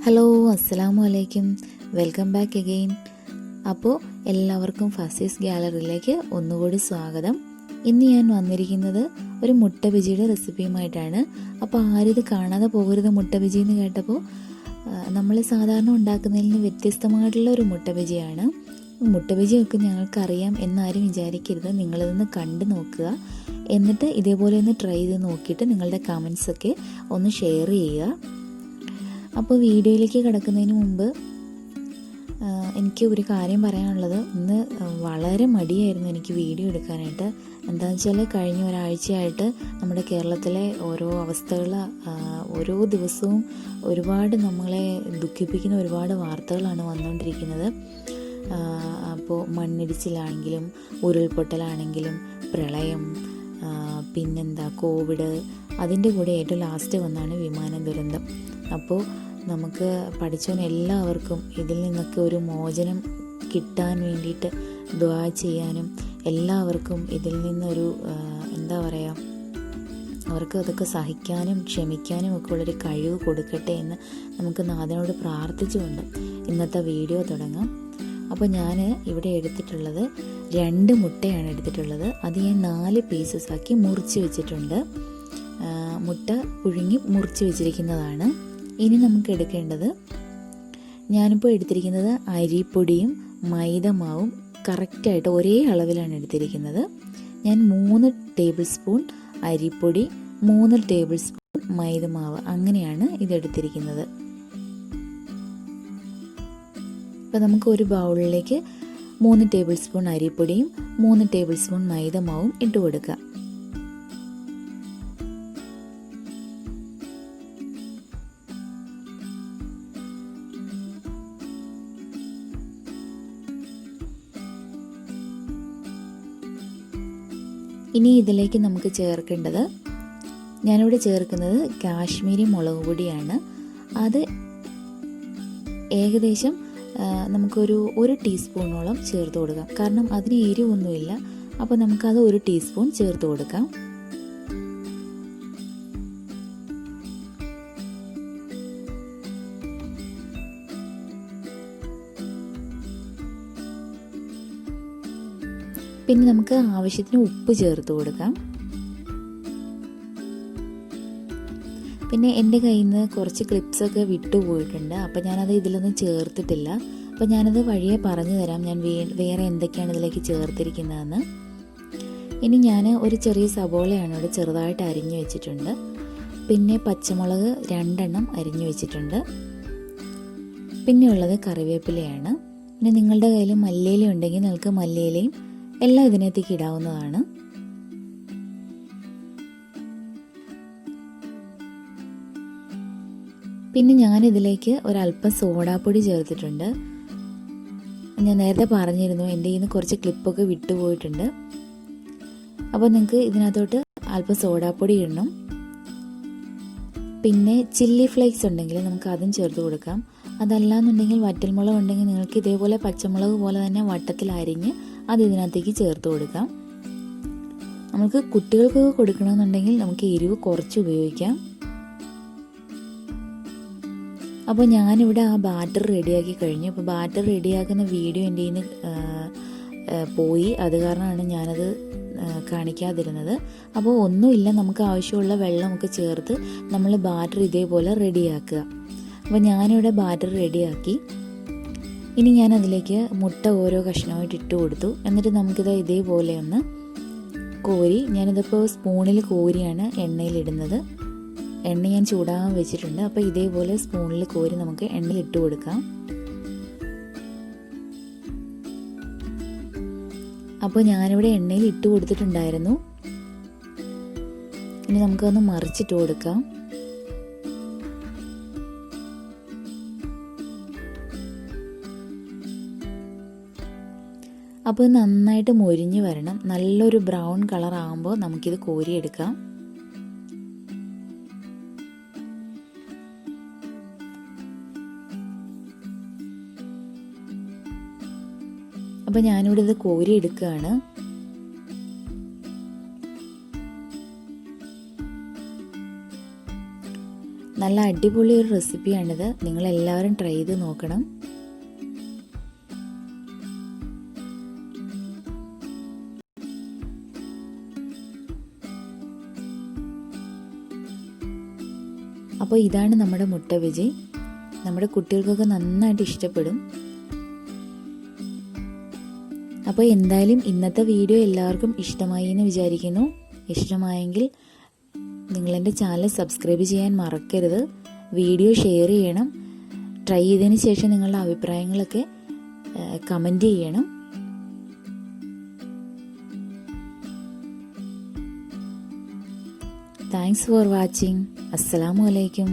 Hello, അസ്സലാമു അലൈക്കും. Welcome back again. അപ്പോൾ എല്ലാവർക്കും ഫസീസ് ഗാലറിയിലേക്ക് ഒന്നുകൂടി സ്വാഗതം. ഇന്ന് ഞാൻ വന്നിരിക്കുന്നത് ഒരു മുട്ട ബജിയുടെ റെസിപ്പിയുമായിട്ടാണ്. അപ്പോൾ ആരിത് കാണാതെ പോകരുത് മുട്ട ബജി എന്ന് കേട്ടപ്പോൾ. നമ്മൾ സാധാരണ ഉണ്ടാക്കുന്നതിൽ നിന്ന് വ്യത്യസ്തമായിട്ടുള്ള ഒരു മുട്ട ബജിയാണ്. മുട്ട ബജിയൊക്കെ ഞങ്ങൾക്കറിയാം എന്നാരും വിചാരിക്കരുത്. നിങ്ങളിതൊന്ന് കണ്ടു നോക്കുക. എന്നിട്ട് ഇതേപോലെ ഒന്ന് ട്രൈ ചെയ്ത് നോക്കിയിട്ട് നിങ്ങളുടെ കമൻസൊക്കെ ഒന്ന് ഷെയർ ചെയ്യുക. അപ്പോൾ വീഡിയോയിലേക്ക് കിടക്കുന്നതിന് മുമ്പ് എനിക്ക് ഒരു കാര്യം പറയാനുള്ളത്, ഇന്ന് വളരെ മടിയായിരുന്നു എനിക്ക് വീഡിയോ എടുക്കാനായിട്ട്. എന്താണെന്ന് വെച്ചാൽ കഴിഞ്ഞ ഒരാഴ്ചയായിട്ട് നമ്മുടെ കേരളത്തിലെ ഓരോ അവസ്ഥകൾ, ഓരോ ദിവസവും ഒരുപാട് നമ്മളെ ദുഃഖിപ്പിക്കുന്ന ഒരുപാട് വാർത്തകളാണ് വന്നുകൊണ്ടിരിക്കുന്നത്. അപ്പോൾ മണ്ണിടിച്ചിലാണെങ്കിലും ഉരുൾപൊട്ടലാണെങ്കിലും പ്രളയം, പിന്നെന്താ കോവിഡ്, അതിൻ്റെ കൂടെ ഏറ്റവും ലാസ്റ്റ് വന്നാണ് വിമാന ദുരന്തം. അപ്പോൾ നമുക്ക് പഠിച്ചവന് എല്ലാവർക്കും ഇതിൽ നിന്നൊക്കെ ഒരു മോചനം കിട്ടാൻ വേണ്ടിയിട്ട് ദുആ ചെയ്യാനും, എല്ലാവർക്കും ഇതിൽ നിന്നൊരു എന്താ പറയുക, അവർക്ക് അതൊക്കെ സഹിക്കാനും ക്ഷമിക്കാനും ഒക്കെ ഉള്ളൊരു കഴിവ് കൊടുക്കട്ടെ എന്ന് നമുക്ക് നാഥനോട് പ്രാർത്ഥിച്ചുകൊണ്ട് ഇന്നത്തെ വീഡിയോ തുടങ്ങാം. അപ്പോൾ ഞാൻ ഇവിടെ എടുത്തിട്ടുള്ളത് 2 മുട്ടയാണ് എടുത്തിട്ടുള്ളത്. അത് ഞാൻ 4 പീസസ് ആക്കി മുറിച്ച് വെച്ചിട്ടുണ്ട്. മുട്ട പുഴുങ്ങി മുറിച്ച് വെച്ചിരിക്കുന്നതാണ്. ഇനി നമുക്ക് എടുക്കേണ്ടത്, ഞാനിപ്പോൾ എടുത്തിരിക്കുന്നത് അരിപ്പൊടിയും മൈദ മാവും കറക്റ്റായിട്ട് ഒരേ അളവിലാണ് എടുത്തിരിക്കുന്നത്. ഞാൻ 3 ടേബിൾ സ്പൂൺ അരിപ്പൊടി, 3 ടേബിൾ സ്പൂൺ മൈദ മാവ്, അങ്ങനെയാണ് ഇതെടുത്തിരിക്കുന്നത്. അപ്പോൾ നമുക്ക് ഒരു ബൗളിലേക്ക് 3 ടേബിൾ സ്പൂൺ അരിപ്പൊടിയും 3 ടേബിൾ സ്പൂൺ മൈദ മാവും ഇട്ട് കൊടുക്കാം. ഇനി ഇതിലേക്ക് നമുക്ക് ചേർക്കേണ്ടത്, ഞാനിവിടെ ചേർക്കുന്നത് കാശ്മീരി മുളക് പൊടിയാണ്. അത് ഏകദേശം നമുക്കൊരു 1 ടീസ്പൂണോളം ചേർത്ത് കൊടുക്കാം. കാരണം അതിന് എരിവൊന്നുമില്ല. അപ്പോൾ നമുക്കത് 1 ടീസ്പൂൺ ചേർത്ത് കൊടുക്കാം. പിന്നെ നമുക്ക് ആവശ്യത്തിന് ഉപ്പ് ചേർത്ത് കൊടുക്കാം. പിന്നെ എൻ്റെ കയ്യിൽ നിന്ന് കുറച്ച് ക്ലിപ്സൊക്കെ വിട്ടുപോയിട്ടുണ്ട്. അപ്പോൾ ഞാനത് ഇതിലൊന്നും ചേർത്തിട്ടില്ല. അപ്പോൾ ഞാനത് വഴിയെ പറഞ്ഞു തരാം ഞാൻ വേറെ എന്തൊക്കെയാണ് ഇതിലേക്ക് ചേർത്തിരിക്കുന്നതെന്ന്. ഇനി ഞാൻ ഒരു ചെറിയ സബോളയാണ് ഇവിടെ ചെറുതായിട്ട് അരിഞ്ഞു വെച്ചിട്ടുണ്ട്. പിന്നെ പച്ചമുളക് 2 എണ്ണം അരിഞ്ഞു വെച്ചിട്ടുണ്ട്. പിന്നെ ഉള്ളത് കറിവേപ്പിലയാണ്. പിന്നെ നിങ്ങളുടെ കയ്യിൽ മല്ലിയില ഉണ്ടെങ്കിൽ നിങ്ങൾക്ക് മല്ലിയിലയും എല്ലാം ഇതിനകത്തേക്ക് ഇടാവുന്നതാണ്. പിന്നെ ഞാനിതിലേക്ക് ഒരല്പം സോഡാപ്പൊടി ചേർത്തിട്ടുണ്ട്. ഞാൻ നേരത്തെ പറഞ്ഞിരുന്നു എൻ്റെ കയ്യിൽ നിന്ന് കുറച്ച് ക്ലിപ്പൊക്കെ വിട്ടുപോയിട്ടുണ്ട്. അപ്പോൾ നിങ്ങൾക്ക് ഇതിനകത്തോട്ട് അല്പം സോഡാപ്പൊടി ഇടണം. പിന്നെ ചില്ലി ഫ്ലേക്സ് ഉണ്ടെങ്കിൽ നമുക്ക് അതും ചേർത്ത് കൊടുക്കാം. അതല്ലാന്നുണ്ടെങ്കിൽ വറ്റൽമുളക് ഉണ്ടെങ്കിൽ നിങ്ങൾക്ക് ഇതേപോലെ പച്ചമുളക് പോലെ തന്നെ വട്ടത്തിൽ അരിഞ്ഞ് അത് ഇതിനകത്തേക്ക് ചേർത്ത് കൊടുക്കാം. നമുക്ക് കുട്ടികൾക്കൊക്കെ കൊടുക്കണമെന്നുണ്ടെങ്കിൽ നമുക്ക് എരിവ് കുറച്ച് ഉപയോഗിക്കാം. അപ്പോൾ ഞാനിവിടെ ആ ബാറ്റർ റെഡിയാക്കി കഴിഞ്ഞു. അപ്പോൾ ബാറ്റർ റെഡിയാക്കുന്ന വീഡിയോ എൻ്റെ കയ്യിൽ നിന്ന് പോയി. അത് കാരണമാണ് ഞാനത് കാണിക്കാതിരുന്നത്. അപ്പോൾ ഒന്നുമില്ല, നമുക്ക് ആവശ്യമുള്ള വെള്ളമൊക്കെ ചേർത്ത് നമ്മൾ ബാറ്റർ ഇതേപോലെ റെഡിയാക്കുക. അപ്പോൾ ഞാനിവിടെ ബാറ്റർ റെഡിയാക്കി. ഇനി ഞാൻ അതിലേക്ക് മുട്ട ഓരോ കഷ്ണമായിട്ട് ഇട്ട് കൊടുത്തു. എന്നിട്ട് നമുക്കിത് ഇതേപോലെ ഒന്ന് കോരി, ഞാനിതിപ്പോൾ സ്പൂണിൽ കോരിയാണ് എണ്ണയിലിടുന്നത്. എണ്ണ ഞാൻ ചൂടാകാൻ വെച്ചിട്ടുണ്ട്. അപ്പോൾ ഇതേപോലെ സ്പൂണിൽ കോരി നമുക്ക് എണ്ണയിൽ ഇട്ട് കൊടുക്കാം. അപ്പോൾ ഞാനിവിടെ എണ്ണയിൽ ഇട്ട് കൊടുത്തിട്ടുണ്ടായിരുന്നു. ഇനി നമുക്കൊന്ന് മറിച്ചിട്ട് കൊടുക്കാം. അപ്പോൾ നന്നായിട്ട് മൊരിഞ്ഞ് വരണം. നല്ലൊരു ബ്രൗൺ കളർ ആകുമ്പോൾ നമുക്കിത് കോരിയെടുക്കാം. അപ്പോൾ ഞാനിവിടെ ഇത് കോരിയെടുക്കുകയാണ്. നല്ല അടിപൊളി ഒരു റെസിപ്പിയാണിത്. നിങ്ങളെല്ലാവരും ട്രൈ ചെയ്ത് നോക്കണം. അപ്പോൾ ഇതാണ് നമ്മുടെ മുട്ട ബജി. നമ്മുടെ കുട്ടികൾക്കൊക്കെ നന്നായിട്ട് ഇഷ്ടപ്പെടും. അപ്പോൾ എന്തായാലും ഇന്നത്തെ വീഡിയോ എല്ലാവർക്കും ഇഷ്ടമായി എന്ന് വിചാരിക്കുന്നു. ഇഷ്ടമായെങ്കിൽ നിങ്ങളെൻ്റെ ചാനൽ സബ്സ്ക്രൈബ് ചെയ്യാൻ മറക്കരുത്. വീഡിയോ ഷെയർ ചെയ്യണം. ട്രൈ ചെയ്തതിന് ശേഷം നിങ്ങളുടെ അഭിപ്രായങ്ങളൊക്കെ കമൻറ്റ് ചെയ്യണം. Thanks for watching. അസ്സലാമു അലൈക്കും.